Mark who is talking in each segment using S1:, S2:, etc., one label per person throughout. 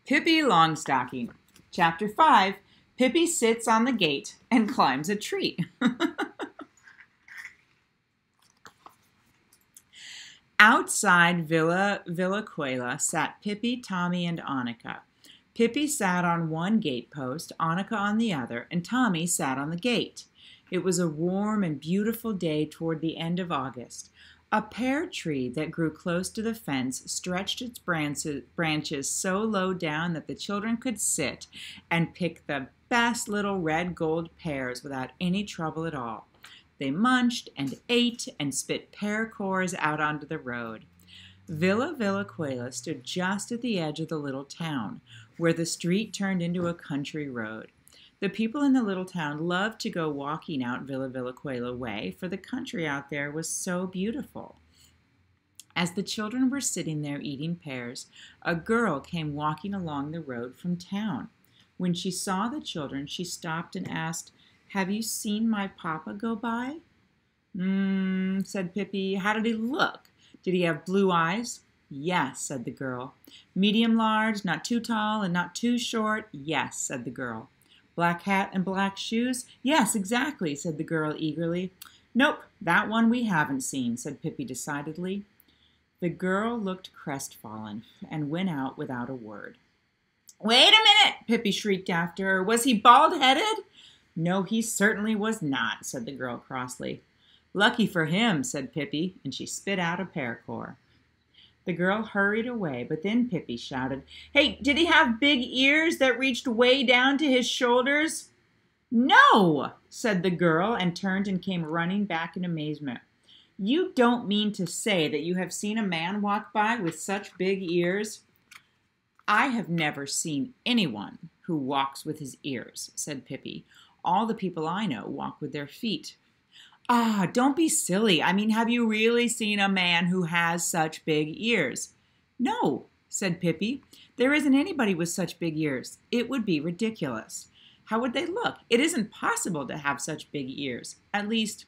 S1: Pippi Longstocking. Chapter 5. Pippi sits on the gate and climbs a tree. Outside Villa Villacuela sat Pippi, Tommy, and Annika. Pippi sat on one gate post, Annika on the other, and Tommy sat on the gate. It was a warm and beautiful day toward the end of August. A pear tree that grew close to the fence stretched its branches so low down that the children could sit and pick the best little red gold pears without any trouble at all. They munched and ate and spit pear cores out onto the road. Villa Villacuela stood just at the edge of the little town, where the street turned into a country road. The people in the little town loved to go walking out Villa Villacuela way, for the country out there was so beautiful. As the children were sitting there eating pears, a girl came walking along the road from town. When she saw the children, she stopped and asked, "Have you seen my papa go by?" Said Pippi. "How did he look? Did he have blue eyes?" "Yes," said the girl. "Medium large, not too tall and not too short?" "Yes," said the girl. "Black hat and black shoes?" "Yes, exactly," said the girl eagerly. "Nope, that one we haven't seen," said Pippi decidedly. The girl looked crestfallen and went out without a word. "Wait a minute," Pippi shrieked after her. "Was he bald-headed?" "No, he certainly was not," said the girl crossly. "Lucky for him," said Pippi, and she spit out a pear core. The girl hurried away, but then Pippi shouted, "Hey, did he have big ears that reached way down to his shoulders?" "No," said the girl, and turned and came running back in amazement. "You don't mean to say that you have seen a man walk by with such big ears?" "I have never seen anyone who walks with his ears," said Pippi. "All the people I know walk with their feet." "Ah, don't be silly. I mean, have you really seen a man who has such big ears?" "No," said Pippi. "There isn't anybody with such big ears. It would be ridiculous. How would they look? It isn't possible to have such big ears. At least,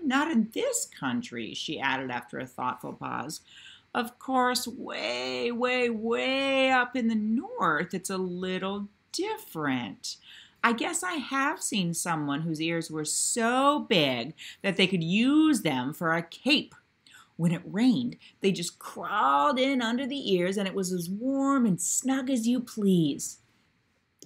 S1: not in this country," she added after a thoughtful pause. "Of course, way, way, way up in the north, it's a little different. I guess I have seen someone whose ears were so big that they could use them for a cape. When it rained, they just crawled in under the ears, and it was as warm and snug as you please.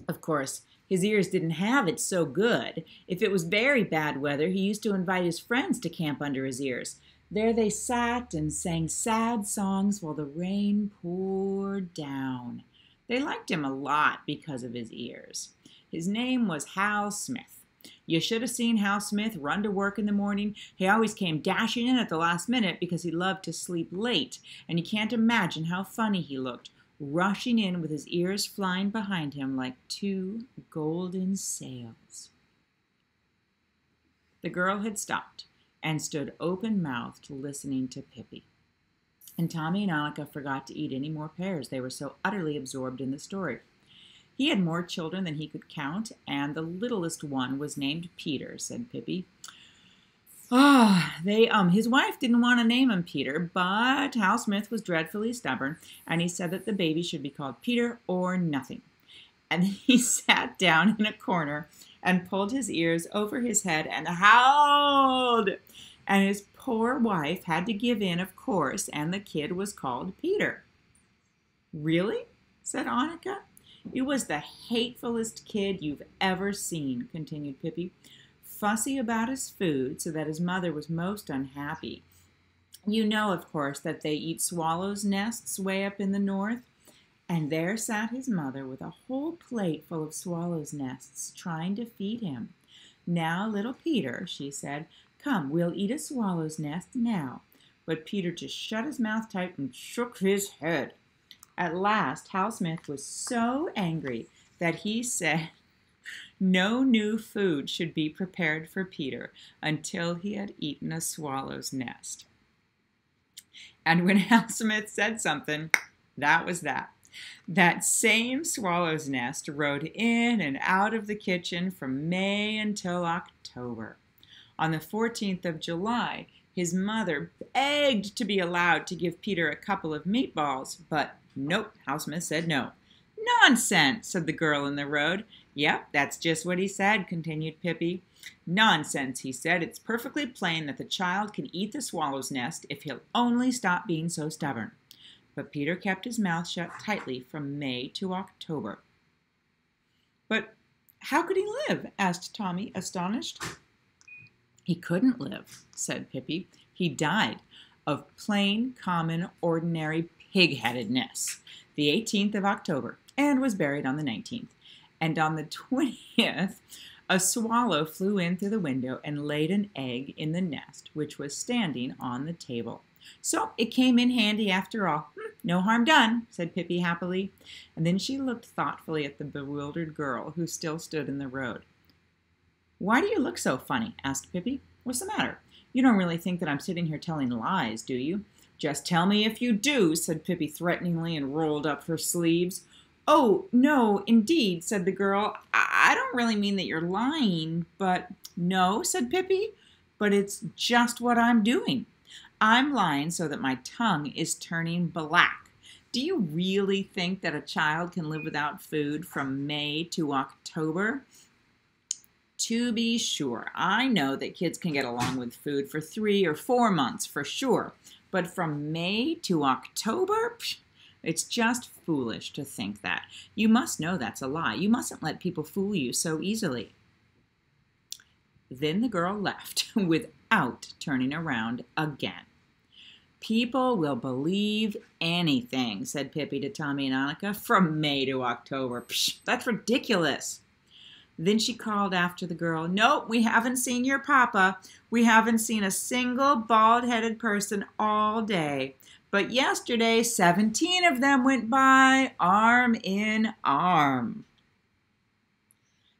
S1: Of course, his ears didn't have it so good. If it was very bad weather, he used to invite his friends to camp under his ears. There they sat and sang sad songs while the rain poured down. They liked him a lot because of his ears. His name was Hal Smith. You should have seen Hal Smith run to work in the morning. He always came dashing in at the last minute because he loved to sleep late, and you can't imagine how funny he looked, rushing in with his ears flying behind him like two golden sails. The girl had stopped and stood open-mouthed listening to Pippi. And Tommy and Annika forgot to eat any more pears. They were so utterly absorbed in the story. "He had more children than he could count, and the littlest one was named Peter," said Pippi. His wife didn't want to name him Peter, but Hal Smith was dreadfully stubborn, and he said that the baby should be called Peter or nothing. And he sat down in a corner and pulled his ears over his head and howled. And his poor wife had to give in, of course, and the kid was called Peter. "Really?" said Annika. "It was the hatefulest kid you've ever seen," continued Pippi. "Fussy about his food so that his mother was most unhappy. You know, of course, that they eat swallows' nests way up in the north. And there sat his mother with a whole plate full of swallows' nests trying to feed him. 'Now, little Peter,' she said, 'come, we'll eat a swallow's nest now.' But Peter just shut his mouth tight and shook his head. At last, Hal Smith was so angry that he said no new food should be prepared for Peter until he had eaten a swallow's nest. And when Hal Smith said something, that was that. That same swallow's nest rode in and out of the kitchen from May until October. On the 14th of July, his mother begged to be allowed to give Peter a couple of meatballs, but nope, Hal Smith said no. Nonsense, said the girl in the road. Yep, that's just what he said, continued Pippi. Nonsense, he said. It's perfectly plain that the child can eat the swallow's nest if he'll only stop being so stubborn. But Peter kept his mouth shut tightly from May to October. But how could he live? Asked Tommy, astonished. He couldn't live, said Pippi. He died of plain, common, ordinary pig-headedness the 18th of October and was buried on the 19th. And on the 20th, a swallow flew in through the window and laid an egg in the nest, which was standing on the table. So it came in handy after all. No harm done, said Pippi happily. And then she looked thoughtfully at the bewildered girl who still stood in the road. Why do you look so funny? Asked Pippi. What's the matter? You don't really think that I'm sitting here telling lies, do you? Just tell me if you do, said Pippi threateningly and rolled up her sleeves. Oh, no, indeed, said the girl. I don't really mean that you're lying, but... No, said Pippi, but it's just what I'm doing. I'm lying so that my tongue is turning black. Do you really think that a child can live without food from May to October? To be sure, I know that kids can get along with food for 3 or 4 months for sure, but from May to October? It's just foolish to think that. You must know that's a lie. You mustn't let people fool you so easily. Then the girl left without turning around again. People will believe anything, said Pippi to Tommy and Annika, from May to October. Psh, that's ridiculous. Then she called after the girl, Nope, we haven't seen your papa. We haven't seen a single bald-headed person all day. But yesterday, 17 of them went by, arm in arm.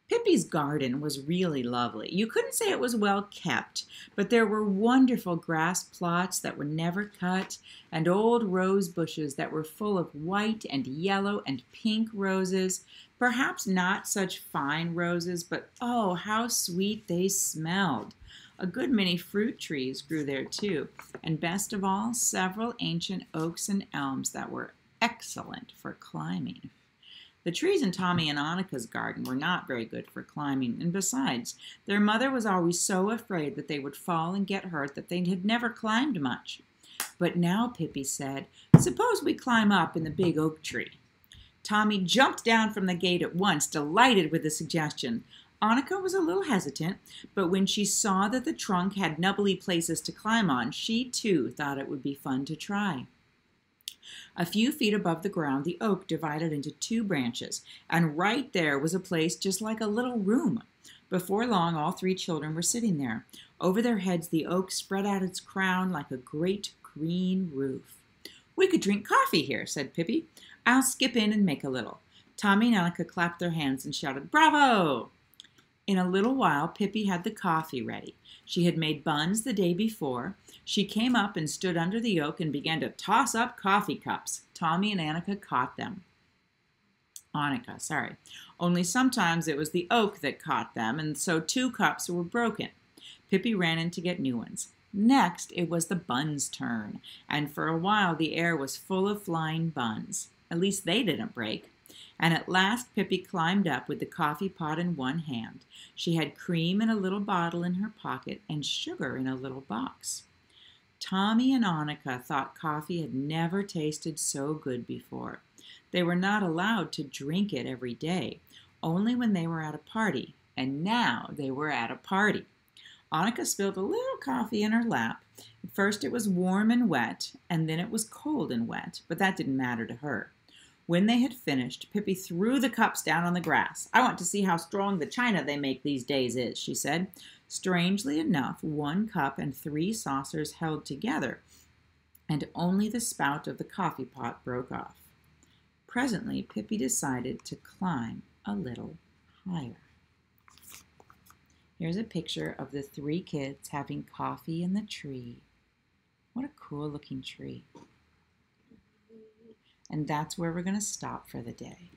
S1: Pippi's garden was really lovely. You couldn't say it was well kept, but there were wonderful grass plots that were never cut, and old rose bushes that were full of white and yellow and pink roses. Perhaps not such fine roses, but oh, how sweet they smelled. A good many fruit trees grew there too, and best of all, several ancient oaks and elms that were excellent for climbing. The trees in Tommy and Annika's garden were not very good for climbing, and besides, their mother was always so afraid that they would fall and get hurt that they had never climbed much. But now Pippi said, Suppose we climb up in the big oak tree. Tommy jumped down from the gate at once, delighted with the suggestion. Annika was a little hesitant, but when she saw that the trunk had nubbly places to climb on, she too thought it would be fun to try. A few feet above the ground, the oak divided into 2 branches, and right there was a place just like a little room. Before long, all 3 children were sitting there. Over their heads, the oak spread out its crown like a great green roof. We could drink coffee here, said Pippi. I'll skip in and make a little. Tommy and Annika clapped their hands and shouted, Bravo! In a little while, Pippi had the coffee ready. She had made buns the day before. She came up and stood under the oak and began to toss up coffee cups. Tommy and Annika caught them. Annika, sorry. Only sometimes it was the oak that caught them, and so 2 cups were broken. Pippi ran in to get new ones. Next, it was the buns' turn, and for a while the air was full of flying buns. At least they didn't break. And at last Pippi climbed up with the coffee pot in one hand. She had cream in a little bottle in her pocket and sugar in a little box. Tommy and Annika thought coffee had never tasted so good before. They were not allowed to drink it every day, only when they were at a party, and now they were at a party. Annika spilled a little coffee in her lap. At first it was warm and wet, and then it was cold and wet, but that didn't matter to her. When they had finished, Pippi threw the cups down on the grass. I want to see how strong the china they make these days is, she said. Strangely enough, 1 cup and 3 saucers held together, and only the spout of the coffee pot broke off. Presently, Pippi decided to climb a little higher. Here's a picture of the 3 kids having coffee in the tree. What a cool looking tree. And that's where we're going to stop for the day.